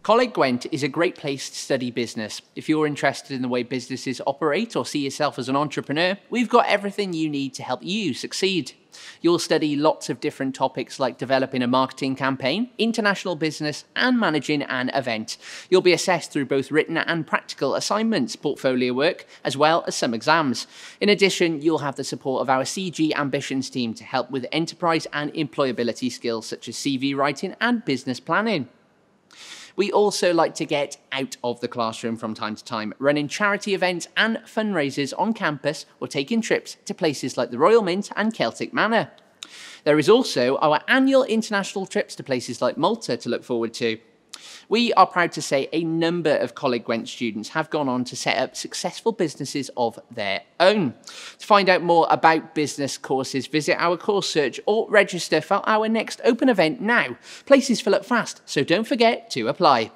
Coleg Gwent is a great place to study business. If you're interested in the way businesses operate or see yourself as an entrepreneur, we've got everything you need to help you succeed. You'll study lots of different topics like developing a marketing campaign, international business, and managing an event. You'll be assessed through both written and practical assignments, portfolio work, as well as some exams. In addition, you'll have the support of our CG Ambitions team to help with enterprise and employability skills such as CV writing and business planning. We also like to get out of the classroom from time to time, running charity events and fundraisers on campus or taking trips to places like the Royal Mint and Celtic Manor. There is also our annual international trips to places like Malta to look forward to. We are proud to say a number of Coleg Gwent students have gone on to set up successful businesses of their own. To find out more about business courses, visit our course search or register for our next open event now. Places fill up fast, so don't forget to apply.